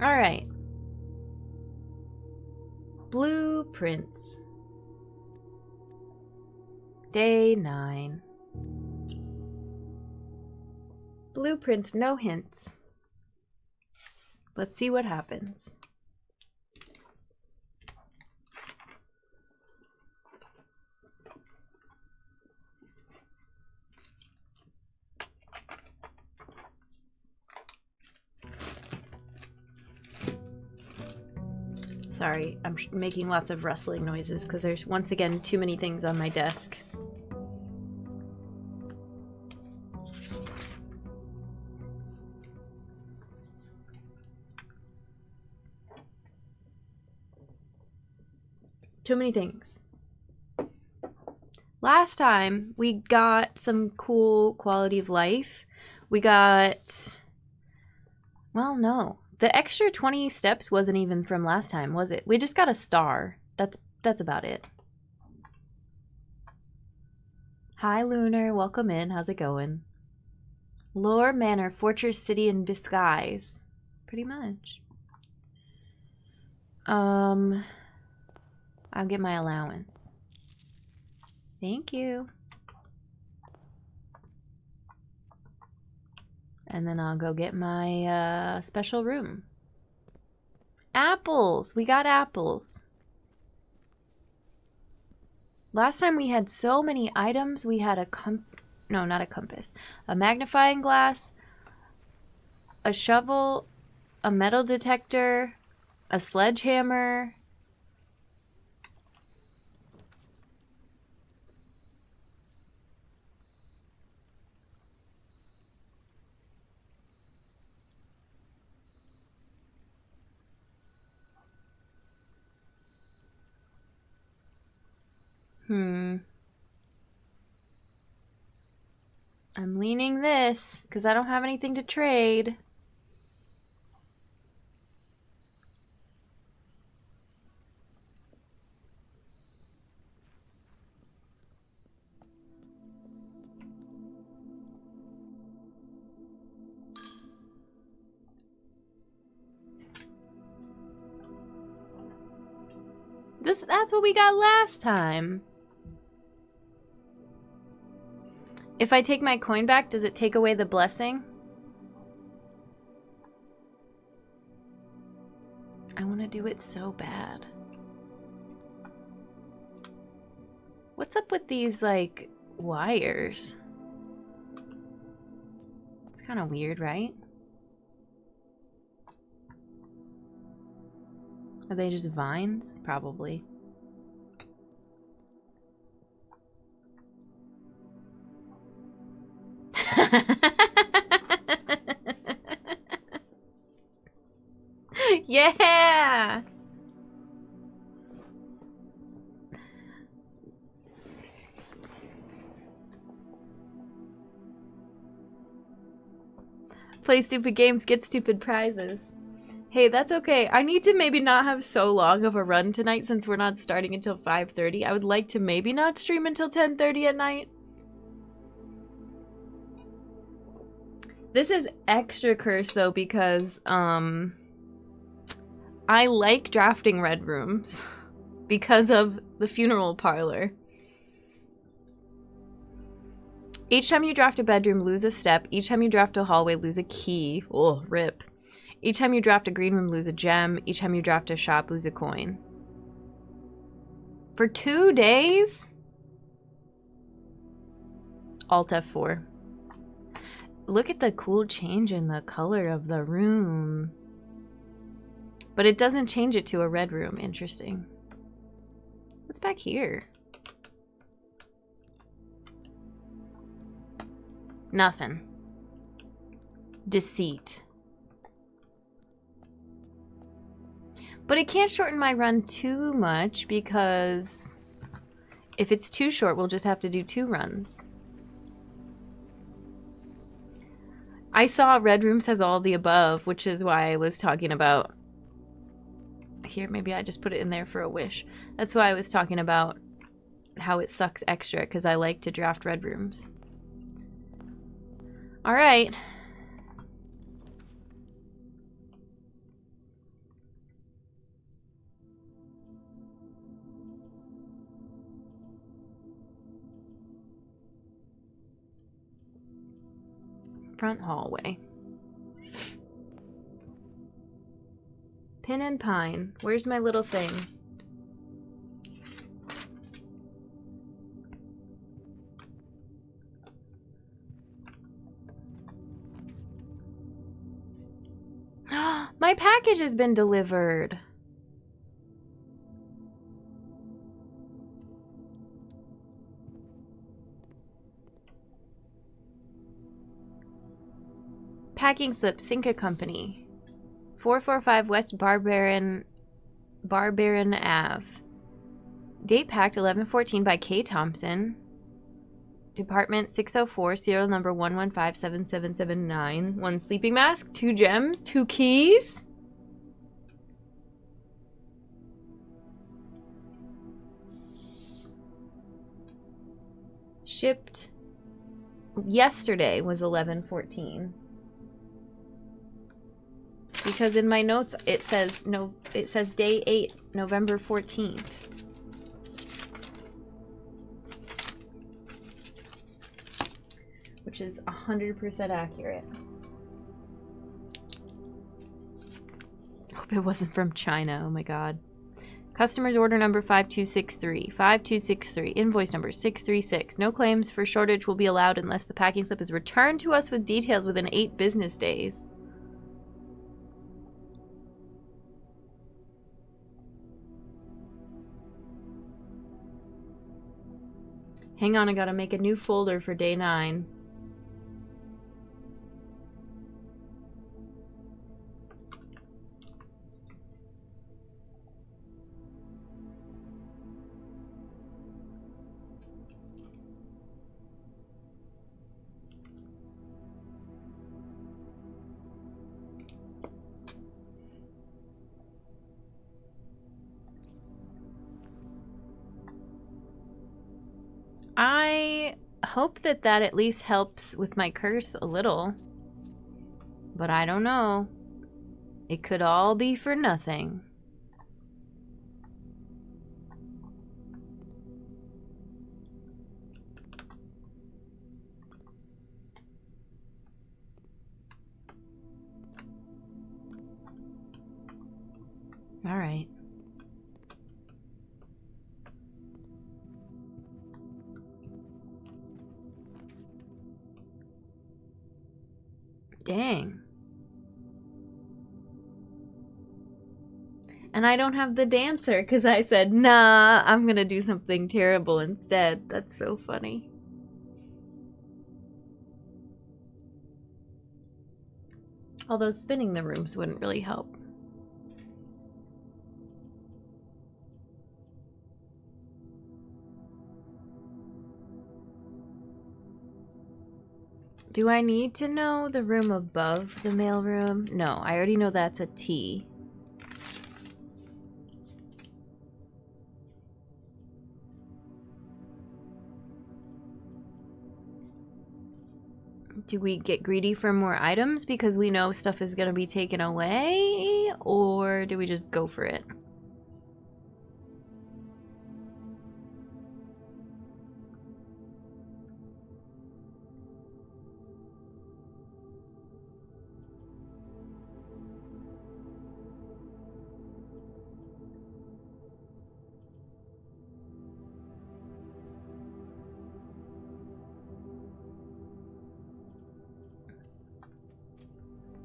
All right. Blueprints. Day 9. Blueprints, no hints. Let's see what happens. Sorry, I'm making lots of rustling noises because there's once again too many things on my desk. Too many things. Last time we got some cool quality of life. We got, well, no. The extra 20 steps wasn't even from last time, was it? We just got a star. That's about it. Hi, Lunar. Welcome in. How's it going? Lore, Manor, Fortress, City in Disguise. Pretty much. I'll get my allowance. Thank you. And then I'll go get my special room. Apples! We got apples. Last time we had so many items. We had no, not a compass. A magnifying glass, a shovel, a metal detector, a sledgehammer. I'm leaning this because I don't have anything to trade. That's what we got last time. If I take my coin back, does it take away the blessing? I want to do it so bad. What's up with these, like, wires? It's kind of weird, right? Are they just vines? Probably. Yeah! Play stupid games, get stupid prizes. Hey, that's okay. I need to maybe not have so long of a run tonight since we're not starting until 5:30. I would like to maybe not stream until 10:30 at night. This is extra cursed though because I like drafting red rooms because of the funeral parlor. Each time you draft a bedroom, lose a step. Each time you draft a hallway, lose a key. Oh, rip. Each time you draft a green room, lose a gem. Each time you draft a shop, lose a coin. For 2 days? Alt F4. Look at the cool change in the color of the room. But it doesn't change it to a red room. Interesting. What's back here? Nothing. Deceit. But it can't shorten my run too much because if it's too short, we'll just have to do 2 runs. I saw Red Rooms has all the above, which is why I was talking about... Here, maybe I just put it in there for a wish. That's why I was talking about how it sucks extra, because I like to draft Red Rooms. Alright. front hallway. Pin and pine. Where's my little thing? My package has been delivered. Packing slip, Cinca Company. 445 West Barbaran Ave. Date packed 11/14 by K. Thompson. Department 604, serial number 1157779. 1 sleeping mask, 2 gems, 2 keys. Shipped yesterday was 11/14. Because in my notes it says day 8, November 14th. Which is 100% accurate. Hope it wasn't from China. Oh my god. Customer's order number 5263. 5263. Invoice number 636. No claims for shortage will be allowed unless the packing slip is returned to us with details within 8 business days. Hang on, I gotta make a new folder for day 9. I hope that at least helps with my curse a little. But I don't know. It could all be for nothing. All right. Dang. And I don't have the dancer because I said, nah, I'm gonna do something terrible instead. That's so funny. Although spinning the rooms wouldn't really help. Do I need to know the room above the mailroom? No, I already know that's a T. Do we get greedy for more items because we know stuff is going to be taken away? Or do we just go for it?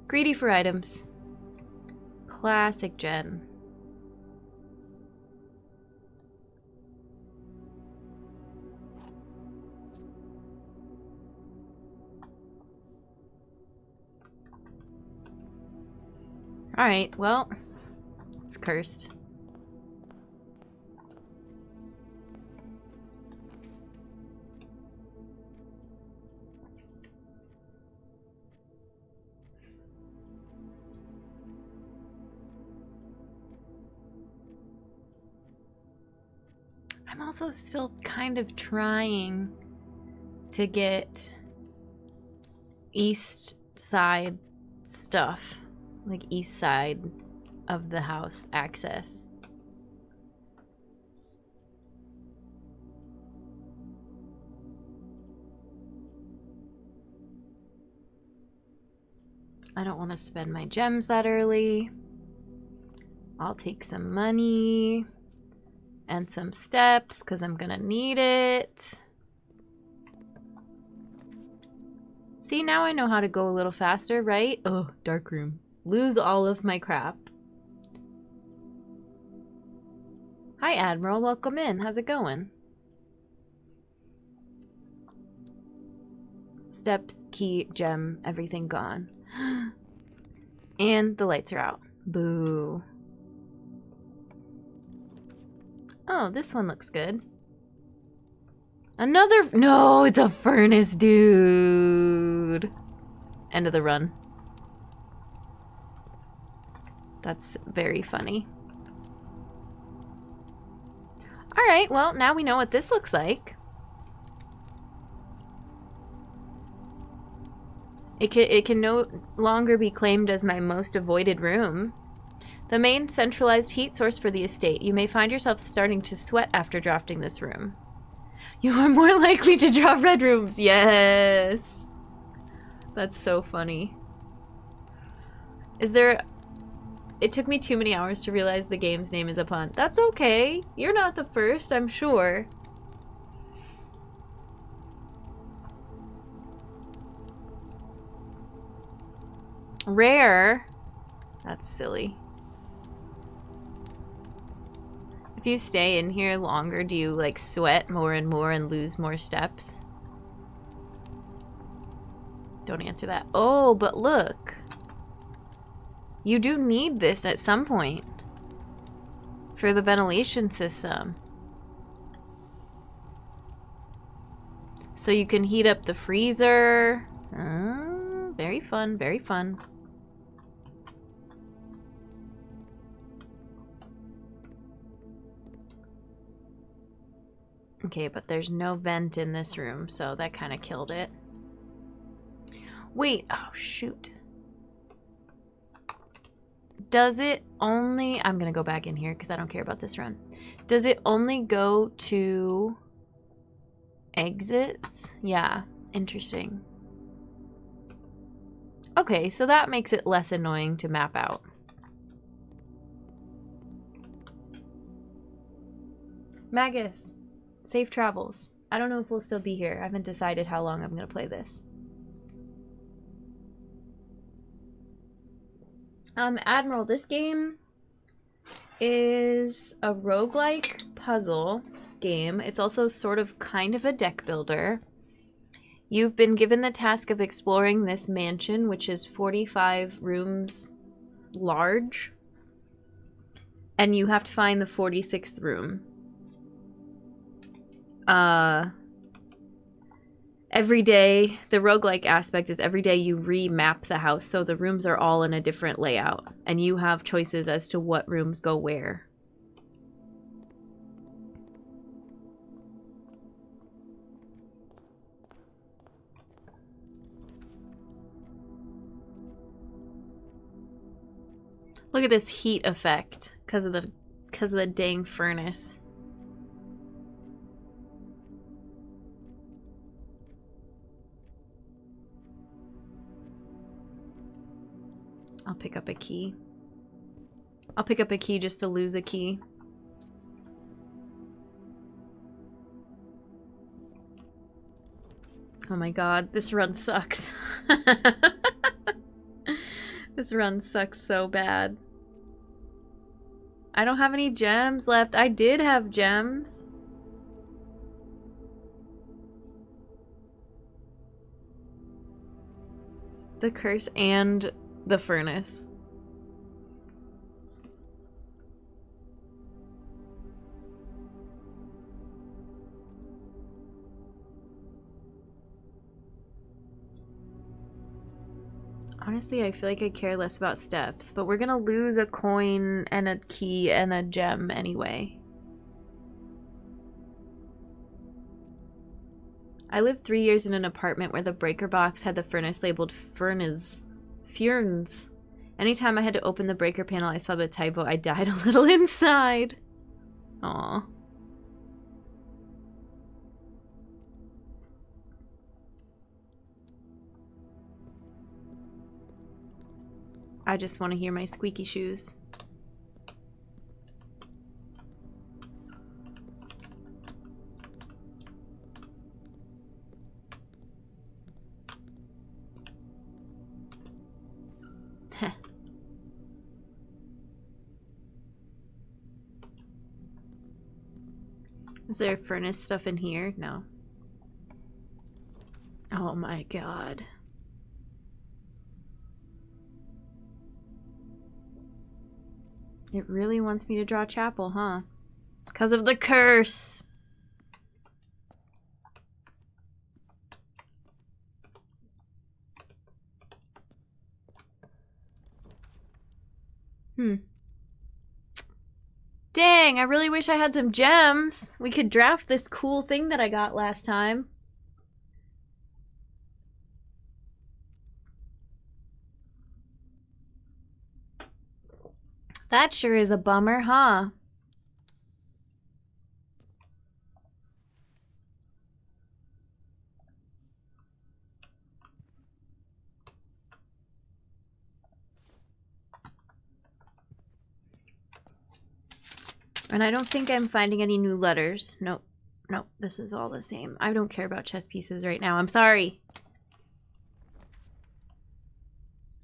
Greedy for items. Classic Jen. Alright, well, it's cursed. I'm also still kind of trying to get east side stuff, like east side of the house access. I don't want to spend my gems that early. I'll take some money and some steps because I'm gonna need it. See, now I know how to go a little faster, right? Oh, dark room. Lose all of my crap. Hi, Admiral. Welcome in. How's it going? Steps, key, gem, everything gone. And the lights are out. Boo. Oh, this one looks good. Another... No, it's a furnace, dude. End of the run. That's very funny. Alright, well, now we know what this looks like. It can no longer be claimed as my most avoided room. The main centralized heat source for the estate. You may find yourself starting to sweat after drafting this room. You are more likely to draw red rooms. Yes. That's so funny. Is there... It took me too many hours to realize the game's name is a pun. That's okay. You're not the first, I'm sure. Rare. That's silly. If you stay in here longer, do you like sweat more and more and lose more steps? Don't answer that. Oh, but look. You do need this at some point for the ventilation system. So you can heat up the freezer. Very fun, very fun. Okay, but there's no vent in this room, so that kind of killed it. Wait, oh shoot. Does it only... I'm gonna go back in here because I don't care about this run. Does it only go to exits? Yeah, interesting. Okay, so that makes it less annoying to map out. Magus, safe travels. I don't know if we'll still be here. I haven't decided how long I'm gonna play this. Admiral, this game is a roguelike puzzle game. It's also sort of kind of a deck builder. You've been given the task of exploring this mansion, which is 45 rooms large. And you have to find the 46th room. Every day, the roguelike aspect is every day you remap the house, so the rooms are all in a different layout, and you have choices as to what rooms go where. Look at this heat effect because of the dang furnace. I'll pick up a key. I'll pick up a key just to lose a key. Oh my god, this run sucks. This run sucks so bad. I don't have any gems left. I did have gems. The curse and the furnace. Honestly, I feel like I care less about steps, but we're gonna lose a coin and a key and a gem anyway. I lived 3 years in an apartment where the breaker box had the furnace labeled Furnace. Furns. Anytime I had to open the breaker panel, I saw the typo. I died a little inside. Aw. I just want to hear my squeaky shoes. Is there furnace stuff in here? No. Oh my god. It really wants me to draw chapel, huh? Because of the curse! Dang, I really wish I had some gems. We could draft this cool thing that I got last time. That sure is a bummer, huh? And I don't think I'm finding any new letters. Nope. Nope, this is all the same. I don't care about chess pieces right now. I'm sorry.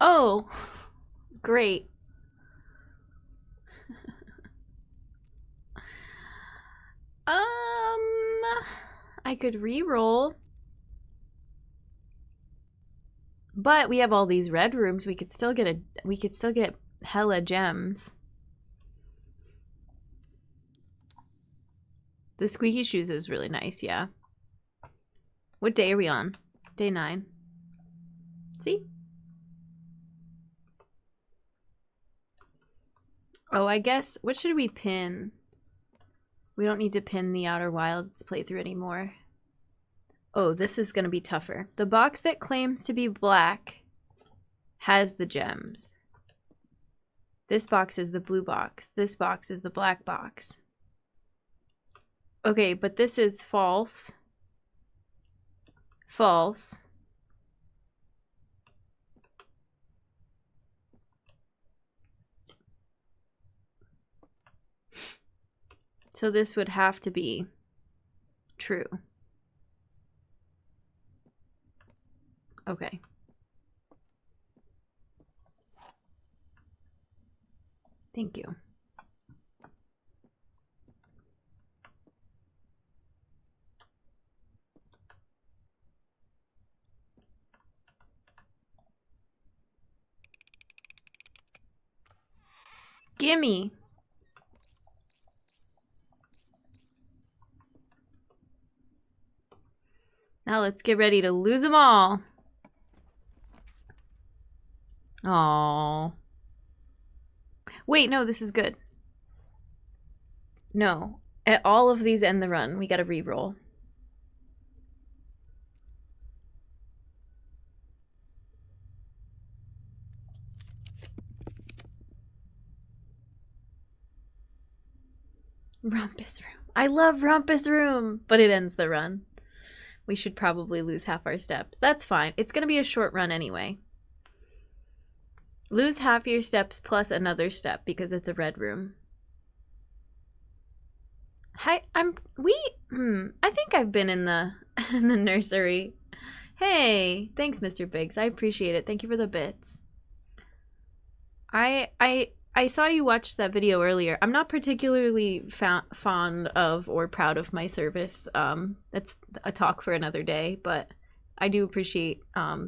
Oh, great. I could re-roll. But we have all these red rooms. We could still get hella gems. The squeaky shoes is really nice, yeah. What day are we on? Day 9. See? Oh, I guess, what should we pin? We don't need to pin the Outer Wilds playthrough anymore. Oh, this is going to be tougher. The box that claims to be black has the gems. This box is the blue box. This box is the black box. Okay, but this is false. False. So this would have to be true. Okay. Thank you. Gimme. Now let's get ready to lose them all. Aww. Wait, no, this is good. No. At all of these end the run. We gotta re-roll. Rumpus Room. I love Rumpus Room, but it ends the run. We should probably lose half our steps. That's fine. It's gonna be a short run anyway. Lose half your steps plus another step because it's a red room. Hi, I think I've been in the nursery. Hey, thanks, Mr. Biggs. I appreciate it. Thank you for the bits. I saw you watch that video earlier. I'm not particularly fond of or proud of my service. That's a talk for another day, but I do appreciate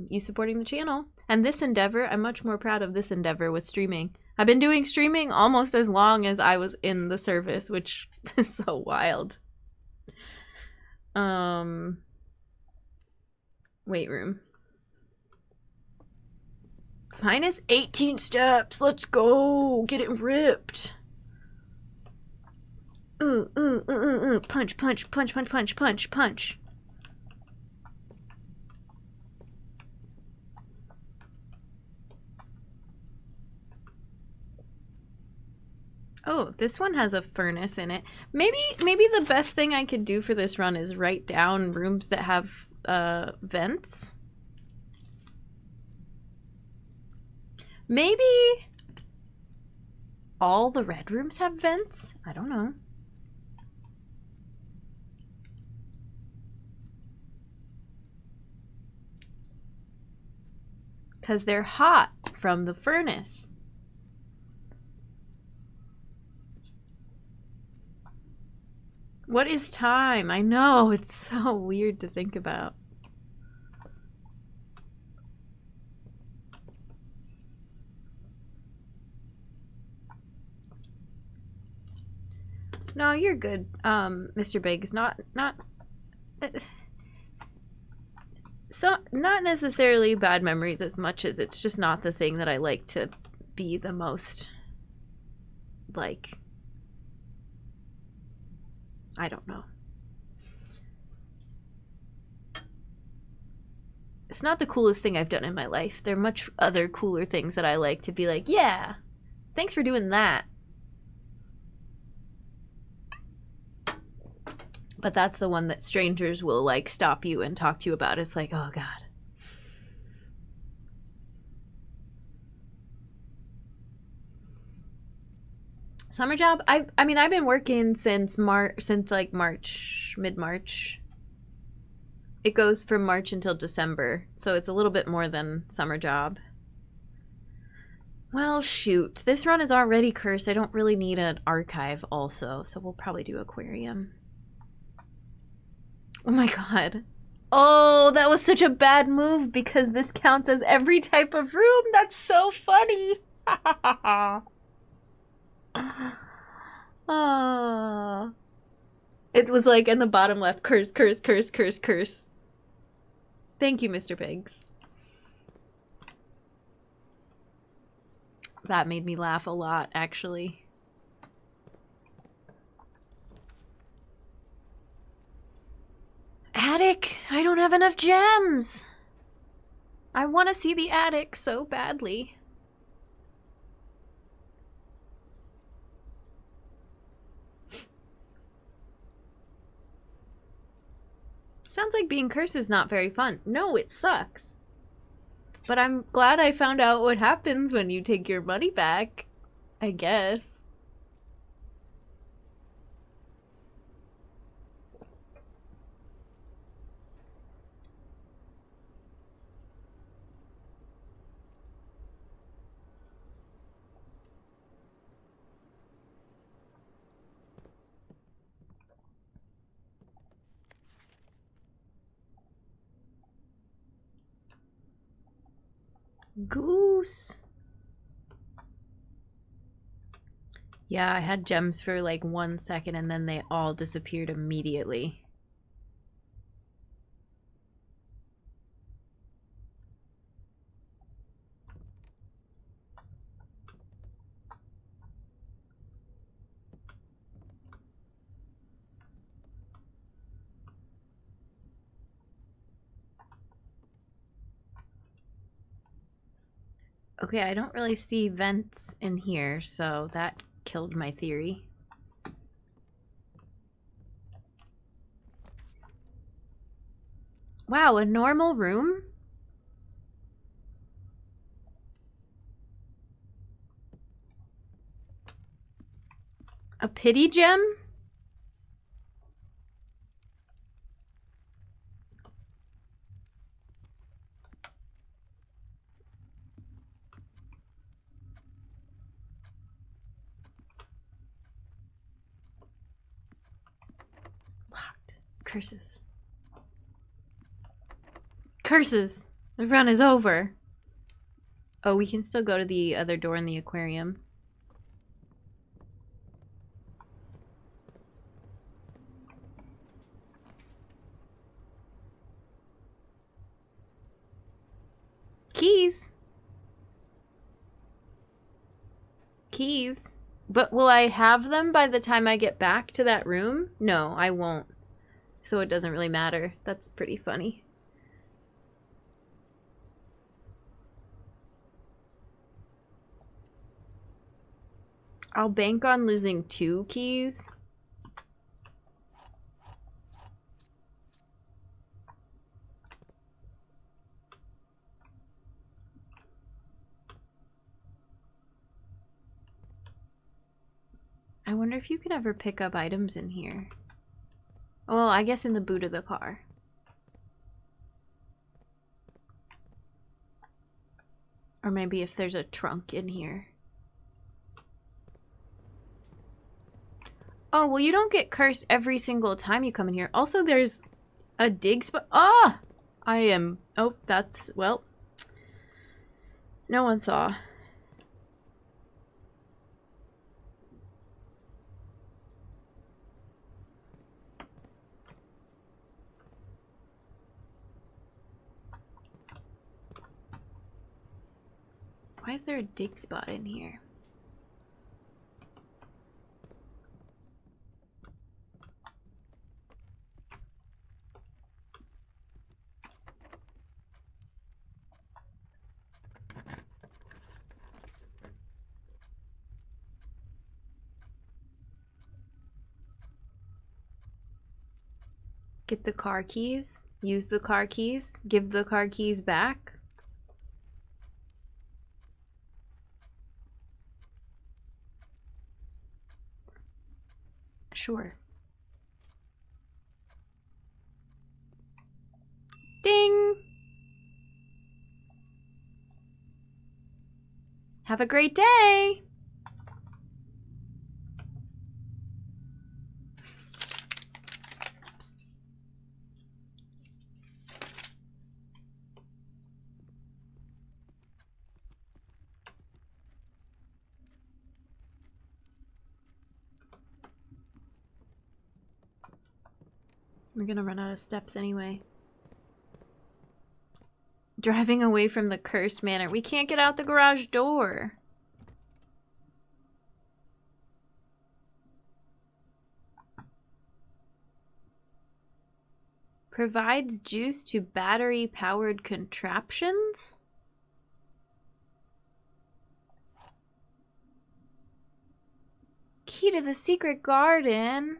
you supporting the channel. And this endeavor, I'm much more proud of this endeavor with streaming. I've been doing streaming almost as long as I was in the service, which is so wild. Weight room. Minus 18 steps. Let's go. Get it ripped. Punch, punch, punch, punch, punch, punch, punch. Oh, this one has a furnace in it. Maybe the best thing I could do for this run is write down rooms that have vents. Maybe all the red rooms have vents? I don't know. Because they're hot from the furnace. What is time? I know, it's so weird to think about. No, you're good, Mr. Biggs. Not necessarily bad memories as much as it's just not the thing that I like to be the most, like, I don't know. It's not the coolest thing I've done in my life. There are much other cooler things that I like to be like, yeah, thanks for doing that. But that's the one that strangers will, like, stop you and talk to you about. It's like, oh, God. Summer job? I mean, I've been working since March, mid-March. It goes from March until December, so it's a little bit more than summer job. Well, shoot. This run is already cursed. I don't really need an archive also, so we'll probably do aquarium. Oh my god. Oh, that was such a bad move because this counts as every type of room. That's so funny. It was like in the bottom left, curse, curse, curse, curse, curse. Thank you, Mr. Pigs. That made me laugh a lot, actually. Attic! I don't have enough gems! I want to see the attic so badly. Sounds like being cursed is not very fun. No, it sucks. But I'm glad I found out what happens when you take your money back, I guess. Goose. Yeah, I had gems for like 1 second and then they all disappeared immediately. Okay, I don't really see vents in here, so that killed my theory. Wow, a normal room? A pity gem? Locked. Curses. Curses! The run is over. Oh, we can still go to the other door in the aquarium. Keys. Keys. But will I have them by the time I get back to that room? No, I won't. So it doesn't really matter. That's pretty funny. I'll bank on losing 2 keys. I wonder if you can ever pick up items in here. Well, I guess in the boot of the car. Or maybe if there's a trunk in here. Oh, well, you don't get cursed every single time you come in here. Also, there's a dig spot. Ah! I am... Oh, that's... Well... No one saw. Why is there a dig spot in here? Get the car keys. Use the car keys. Give the car keys back. Sure. Ding! Have a great day! We're gonna run out of steps anyway. Driving away from the cursed manor. We can't get out the garage door. Provides juice to battery-powered contraptions? Key to the secret garden.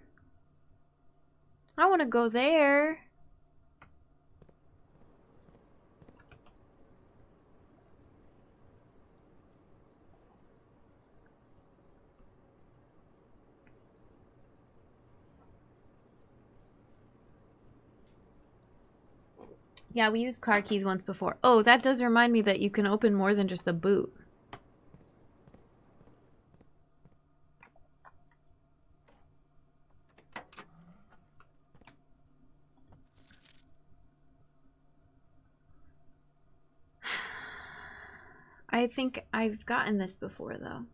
I want to go there. Yeah, we used car keys once before. Oh, that does remind me that you can open more than just the boot. I think I've gotten this before, though.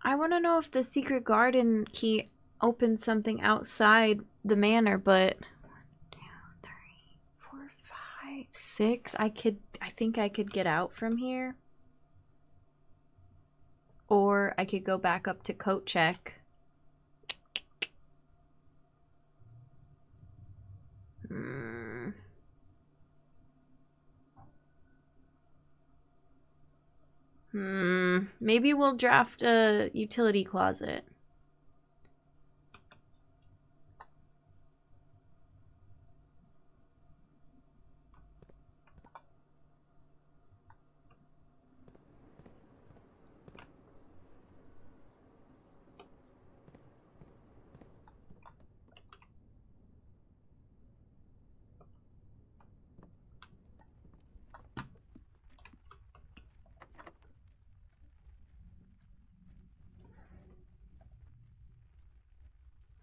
I want to know if the secret garden key opens something outside the manor, but 1, 2, 3, 4, 5, 6. I think I could get out from here. Or I could go back up to coat check. Maybe we'll draft a utility closet.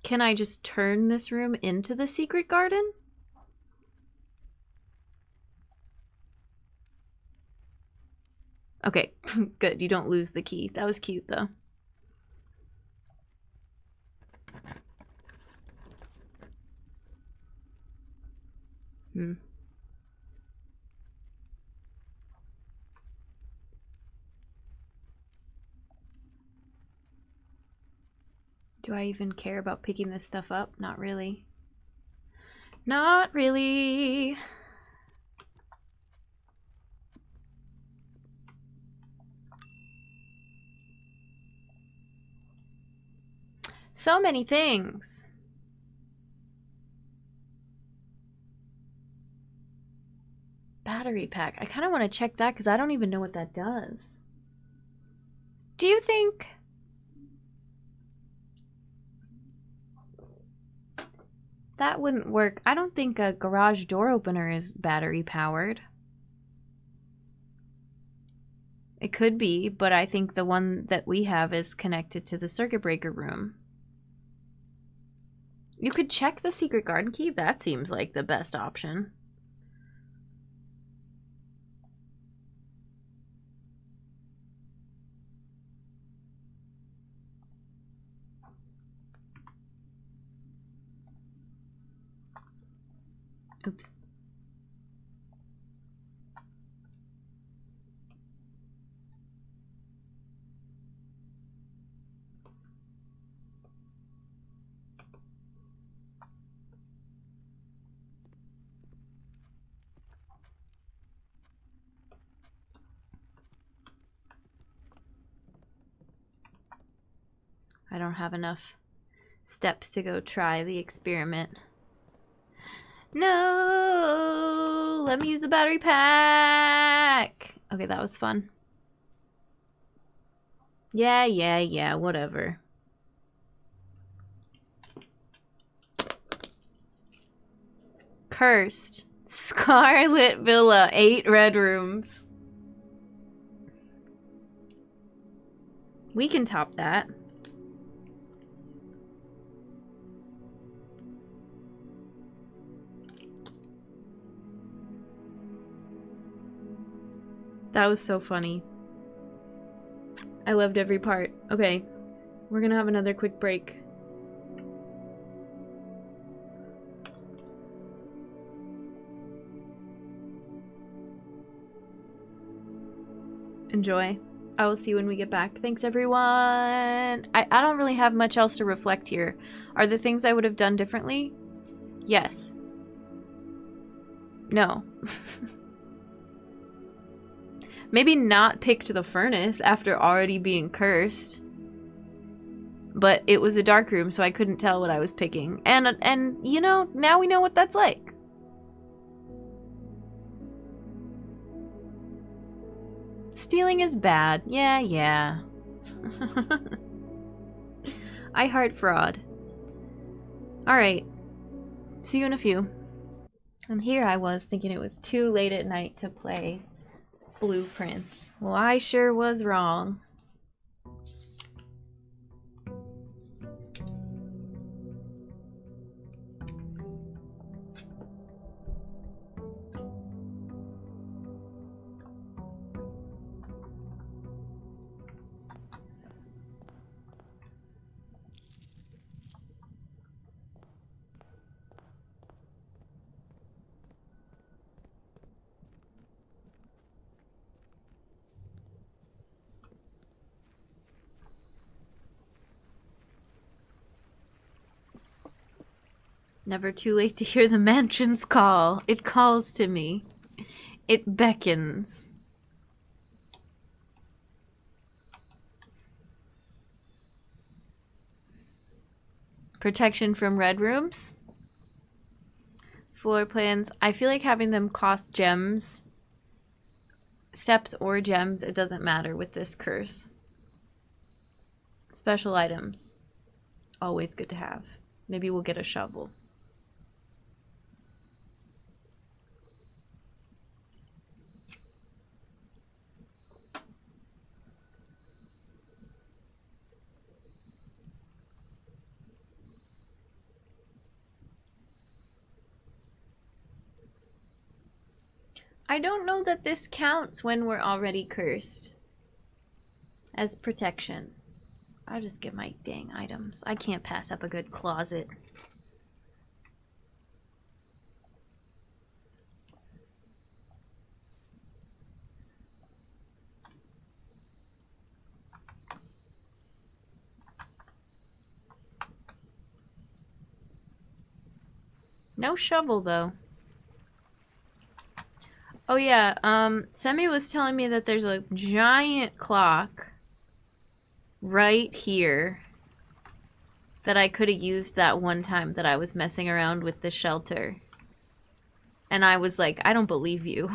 Can I just turn this room into the secret garden? Okay, good. You don't lose the key. That was cute, though. Do I even care about picking this stuff up? Not really. Not really. So many things. battery pack. I kind of want to check that because I don't even know what that does. Do you think... that wouldn't work. I don't think a garage door opener is battery powered. It could be, but I think the one that we have is connected to the circuit breaker room. You could check the secret garden key. That seems like the best option. Oops. I don't have enough steps to go try the experiment. No! Let me use the battery pack! Okay, that was fun. Yeah, whatever. Cursed. Scarlet Villa, 8 red rooms. We can top that. That was so funny. I loved every part. Okay, we're gonna have another quick break. Enjoy. I will see you when we get back. Thanks, everyone. I don't really have much else to reflect here. Are there things I would have done differently? Yes. No. Maybe not picked the furnace after already being cursed. But it was a dark room, so I couldn't tell what I was picking. And you know, now we know what that's like. Stealing is bad. Yeah. I heart fraud. Alright. See you in a few. And here I was thinking it was too late at night to play Blueprince. Well, I sure was wrong. Never too late to hear the mansion's call. It calls to me. It beckons. Protection from red rooms. Floor plans. I feel like having them cost gems. Steps or gems. It doesn't matter with this curse. Special items. Always good to have. Maybe we'll get a shovel. I don't know that this counts when we're already cursed. As protection. I'll just get my dang items. I can't pass up a good closet. No shovel, though. Oh yeah, Semi was telling me that there's a giant clock right here that I could have used that one time that I was messing around with the shelter. And I was like, I don't believe you.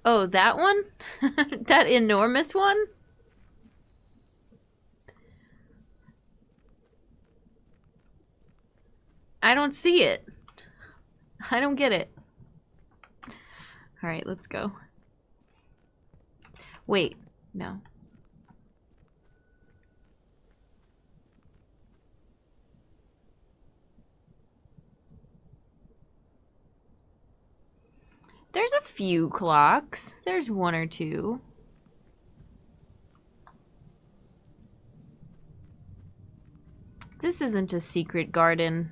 Oh, that one? That enormous one? I don't see it. I don't get it. Alright, let's go. Wait, no. There's a few clocks. There's one or two. This isn't a secret garden.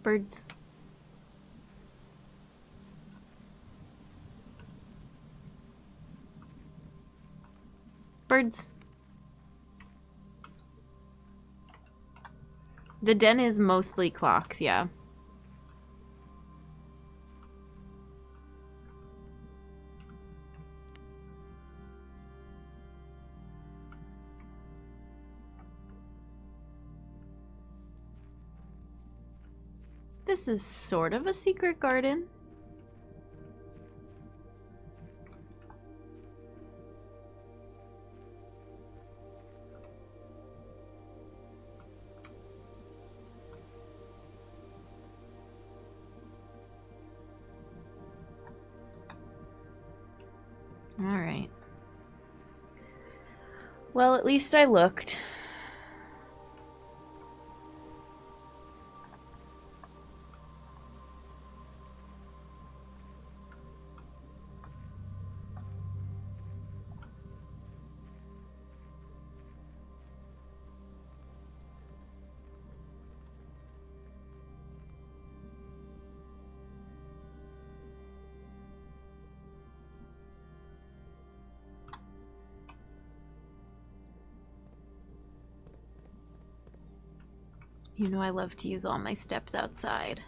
Birds. Birds. The den is mostly clocks, yeah. This is sort of a secret garden. All right. Well, at least I looked. You know I love to use all my steps outside.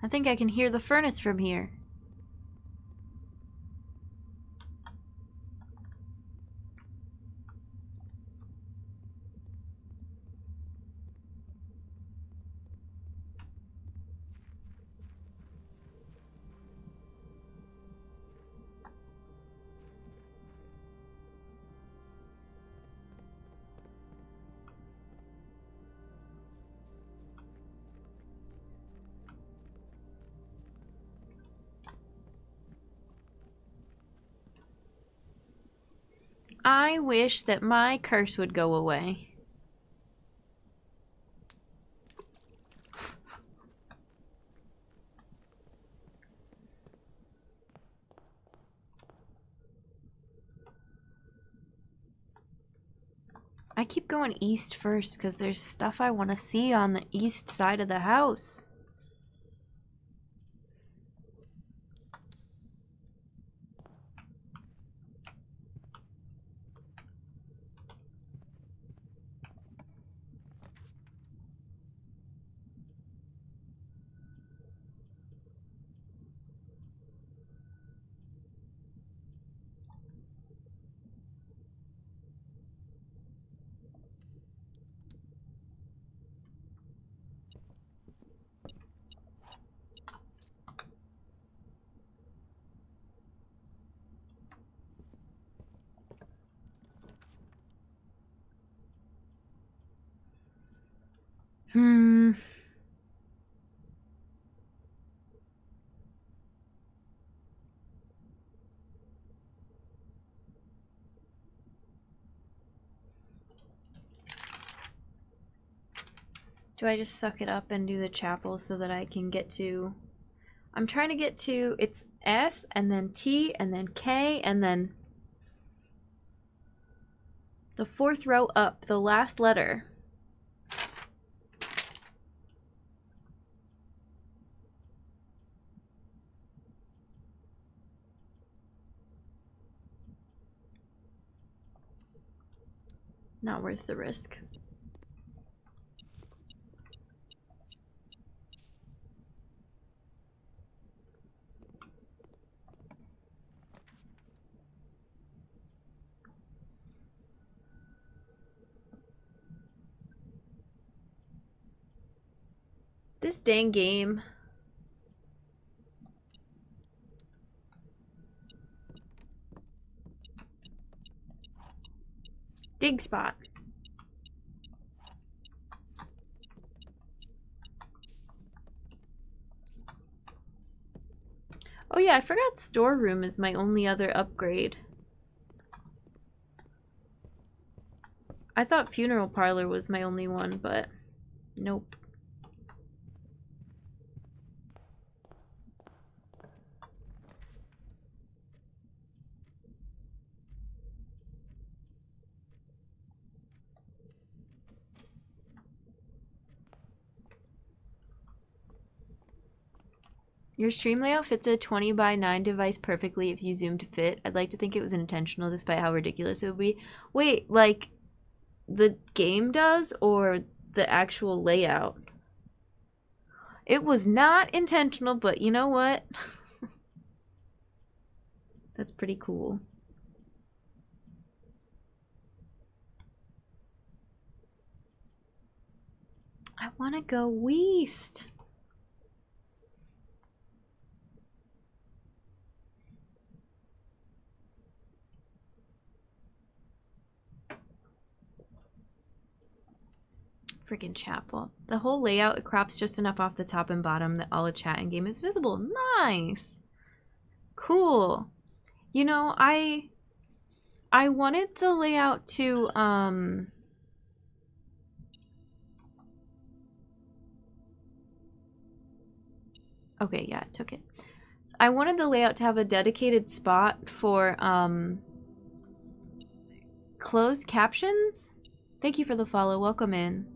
I think I can hear the furnace from here. I wish that my curse would go away. I keep going east first because there's stuff I want to see on the east side of the house. Do I just suck it up and do the chapel so that I can get to I'm trying to get to, it's S and then T and then K and then the fourth row up, the last letter. Not worth the risk. This dang game. Dig spot. Oh yeah, I forgot storeroom is my only other upgrade. I thought funeral parlor was my only one, but nope. Your stream layout fits a 20x9 device perfectly if you zoom to fit. I'd like to think it was intentional despite how ridiculous it would be. Wait, like the game does or the actual layout? It was not intentional, but you know what? That's pretty cool. I want to go west. Freaking chapel. The whole layout, it crops just enough off the top and bottom that all the chat in game is visible. Nice. Cool. You know, I wanted the layout to okay, yeah, it took it. I wanted the layout to have a dedicated spot for closed captions. Thank you for the follow. Welcome in.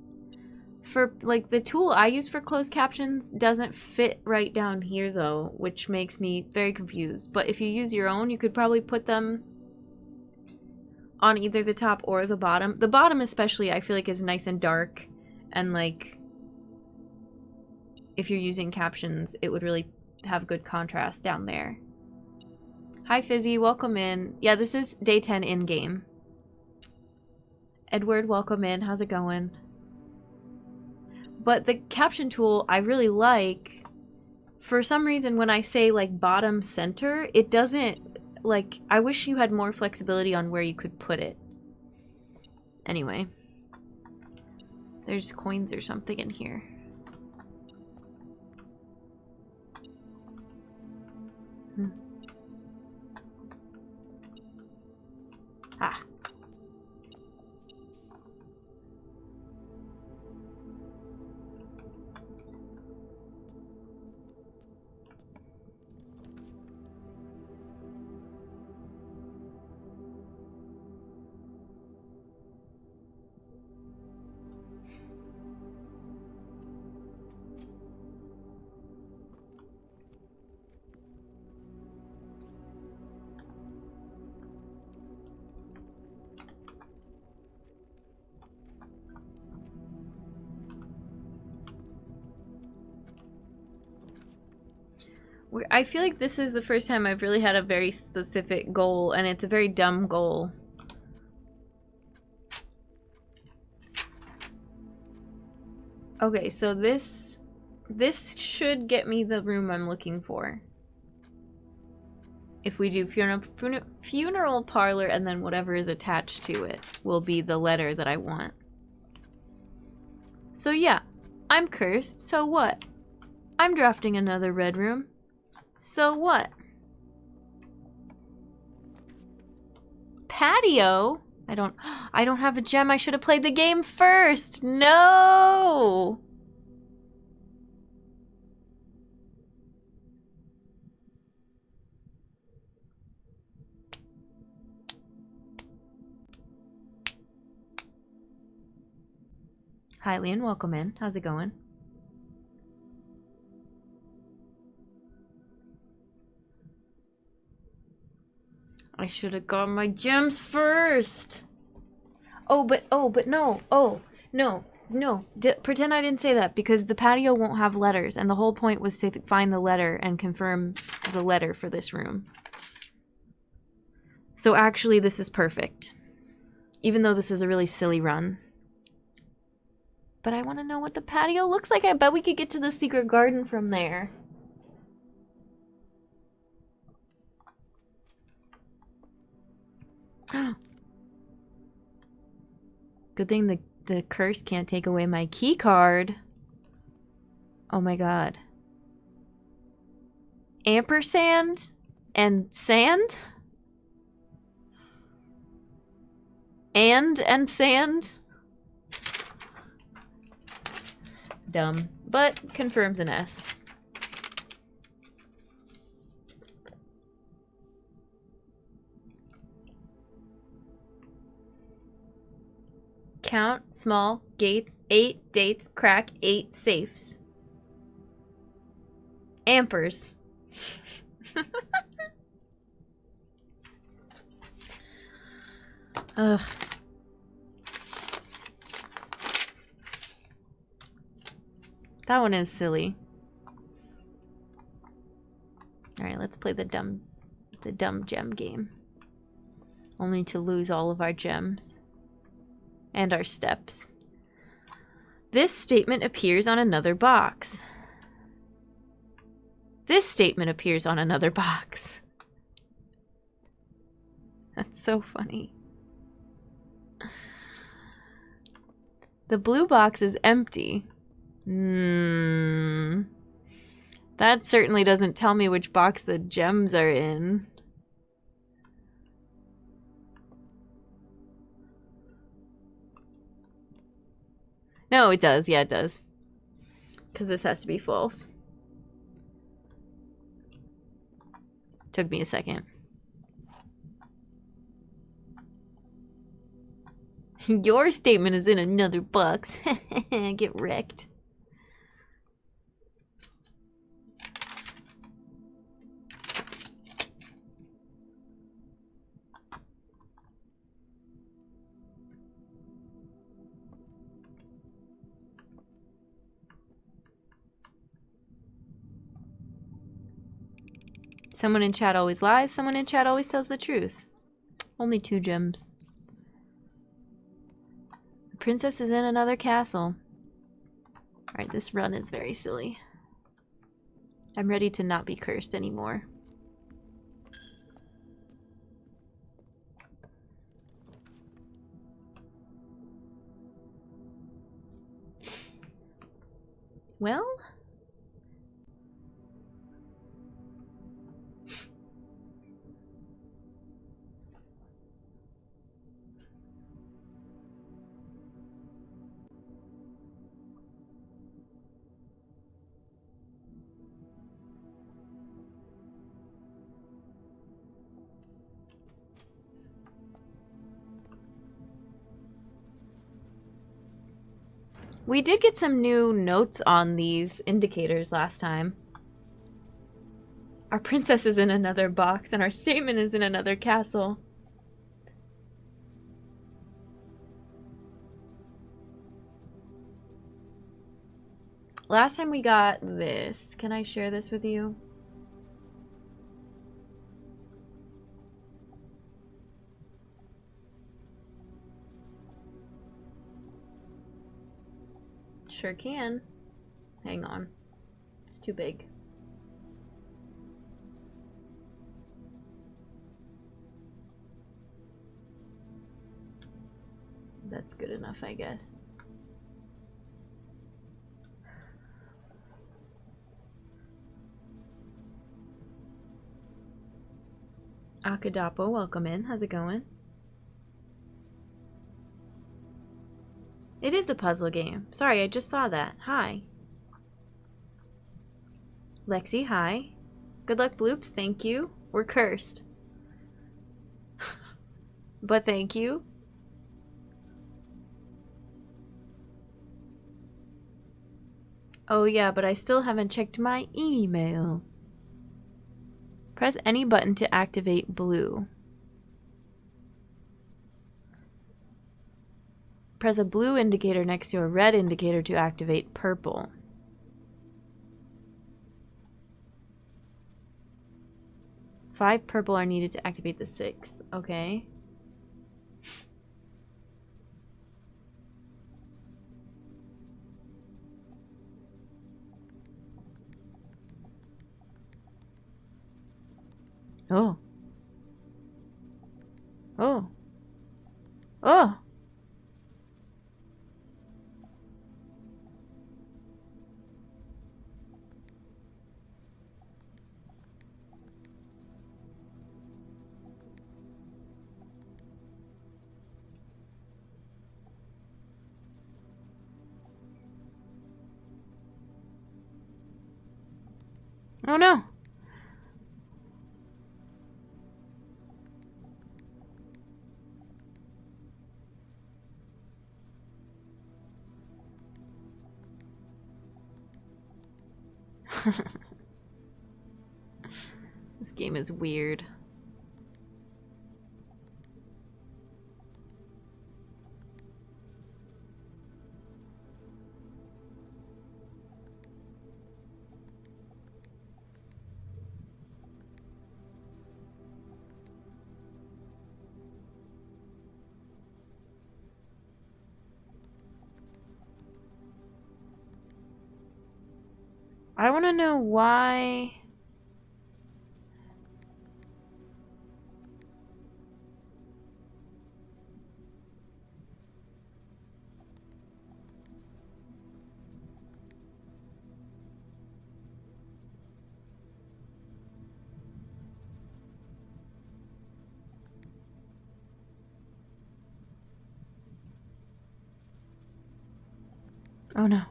For like the tool I use for closed captions doesn't fit right down here though, which makes me very confused. But if you use your own, you could probably put them on either the top or the bottom. The bottom especially I feel like is nice and dark, and like if you're using captions it would really have good contrast down there. Hi Fizzy, welcome in. Yeah, this is day 10 in game. Edward, welcome in. How's it going? But the caption tool I really like. For some reason when I say like bottom center, it doesn't, like, I wish you had more flexibility on where you could put it. Anyway. There's coins or something in here. Ah. I feel like this is the first time I've really had a very specific goal, and it's a very dumb goal. Okay, so this should get me the room I'm looking for. If we do funeral parlor, and then whatever is attached to it will be the letter that I want. So yeah, I'm cursed, so what? I'm drafting another red room. So what? Patio? I don't have a gem. I should have played the game first. No. Hi, Leon. Welcome in. How's it going? I should have got my gems first. Oh, but no. Oh, no. Pretend I didn't say that because the patio won't have letters, and the whole point was to find the letter and confirm the letter for this room. So actually, this is perfect. Even though this is a really silly run. But I want to know what the patio looks like. I bet we could get to the secret garden from there. Good thing the curse can't take away my key card. Oh my god. Ampersand and sand? And sand? Dumb, but confirms an S. Count, small, gates, 8 dates, crack, 8 safes. Ampers. Ugh. That one is silly. Alright, let's play the dumb gem game. Only to lose all of our gems. And our steps. This statement appears on another box. This statement appears on another box. That's so funny. The blue box is empty. That certainly doesn't tell me which box the gems are in. No, it does. Yeah, it does. Because this has to be false. Took me a second. Your statement is in another box. Get wrecked. Someone in chat always lies. Someone in chat always tells the truth. Only 2 gems. The princess is in another castle. Alright, this run is very silly. I'm ready to not be cursed anymore. Well... We did get some new notes on these indicators last time. Our princess is in another box and our statement is in another castle. Last time we got this. Can I share this with you? Sure can. Hang on. It's too big. That's good enough, I guess. Akadapo, welcome in. How's it going? It is a puzzle game. Sorry, I just saw that. Hi. Lexi, hi. Good luck, Bloops. Thank you. We're cursed. But thank you. Oh yeah, but I still haven't checked my email. Press any button to activate blue. Press a blue indicator next to a red indicator to activate purple. Five purple are needed to activate the sixth. Okay. Oh. Oh. Oh! Oh no! This game is weird. I want to know why... Oh no.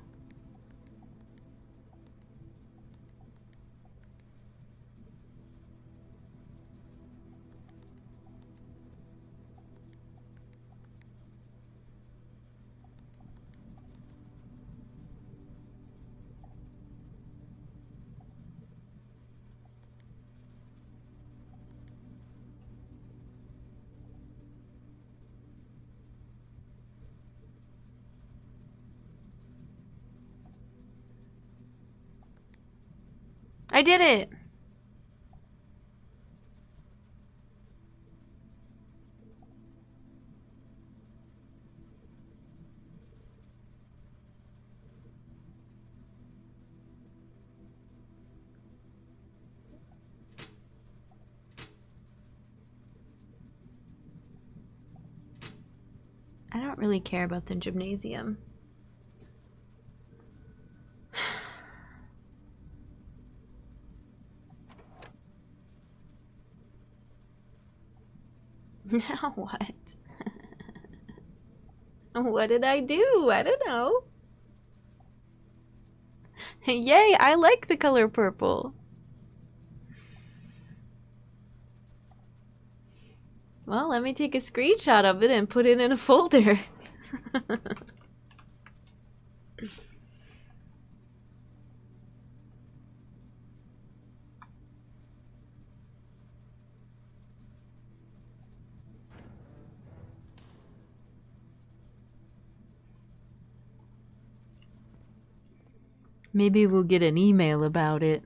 I did it! I don't really care about the gymnasium. Now what? What did I do? I don't know. Yay, I like the color purple. Well, let me take a screenshot of it and put it in a folder. Maybe we'll get an email about it.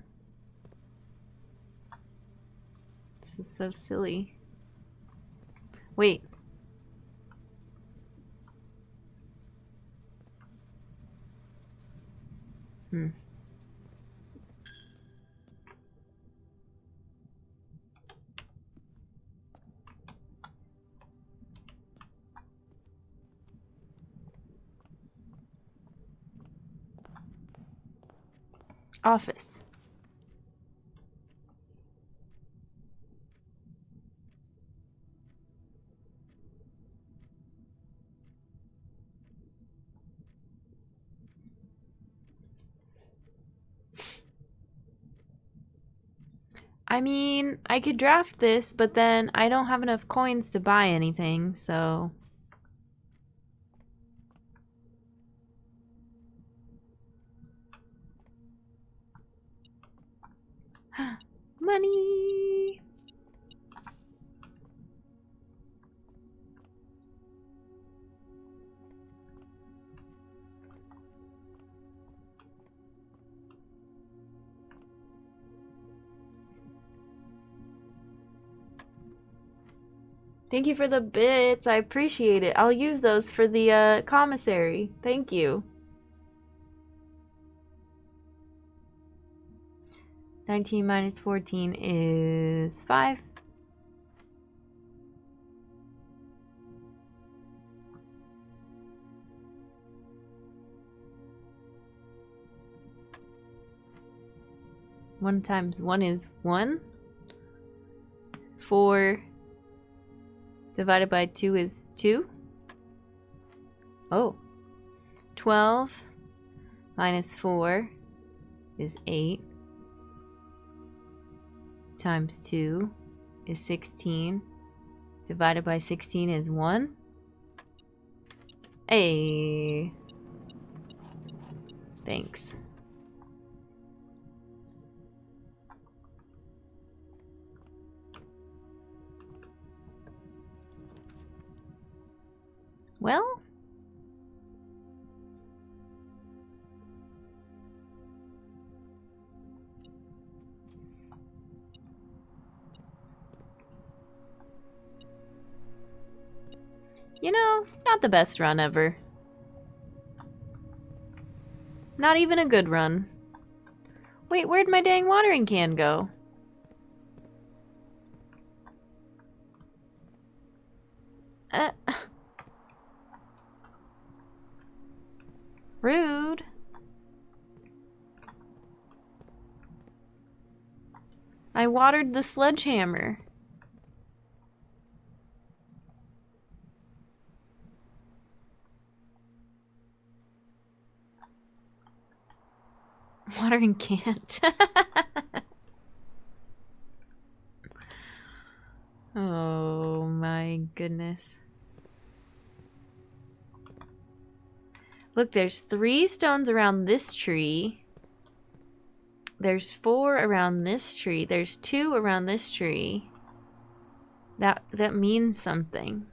This is so silly. Wait. Office. I mean, I could draft this, but then I don't have enough coins to buy anything, so... Money! Thank you for the bits. I appreciate it. I'll use those for the commissary. Thank you. 19 minus 14 is 5. One times 1 is 1. 4 divided by 2 is 2. Oh. 12 minus 4 is 8. Times 2 is 16. Divided by 16 is 1. Hey. Thanks. Well, you know, not the best run ever. Not even a good run. Wait, where'd my dang watering can go? Rude. I watered the sledgehammer. Watering can't. Oh my goodness. Look, there's 3 stones around this tree. There's 4 around this tree. There's 2 around this tree. That means something.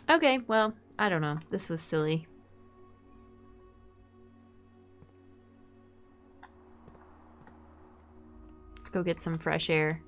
Okay, well, I don't know. This was silly. Let's go get some fresh air.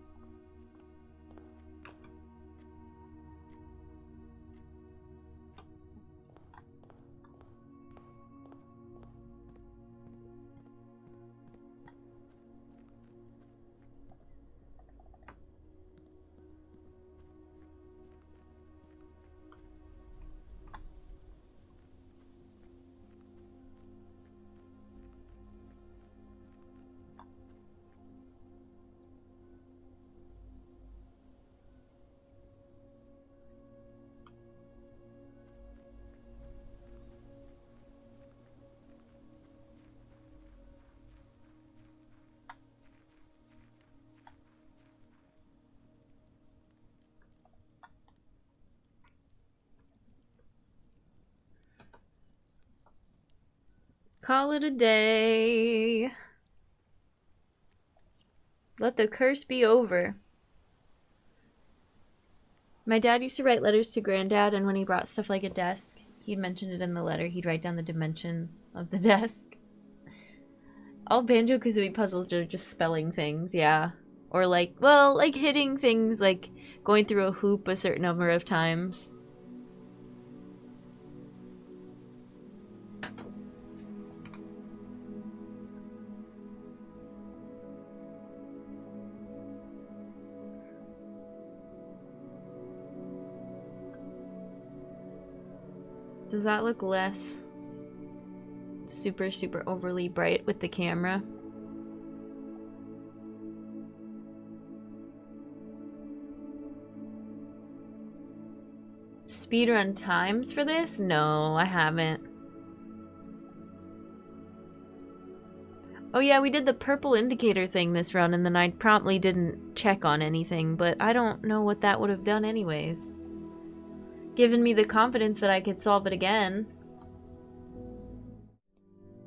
Call it a day. Let the curse be over. My dad used to write letters to Granddad, and when he brought stuff like a desk, he'd mention it in the letter. He'd write down the dimensions of the desk. All Banjo-Kazooie puzzles are just spelling things, yeah. Or like, well, like hitting things, like going through a hoop a certain number of times. Does that look less super overly bright with the camera? speedrun times for this? No, I haven't. Oh yeah, we did the purple indicator thing this run, and then I promptly didn't check on anything, but I don't know what that would have done anyways. Given me the confidence that I could solve it again.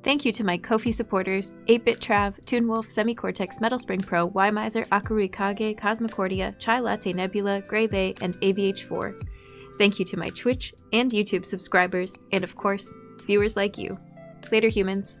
Thank you to my Ko-fi supporters, 8-Bit Trav, Toonwolf, Semi-Cortex, Metal Spring Pro, Y-Miser, Akarui Kage, Cosmocordia, Chai Latte Nebula, Grey They, and AVH4. Thank you to my Twitch and YouTube subscribers, and of course, viewers like you. Later, humans.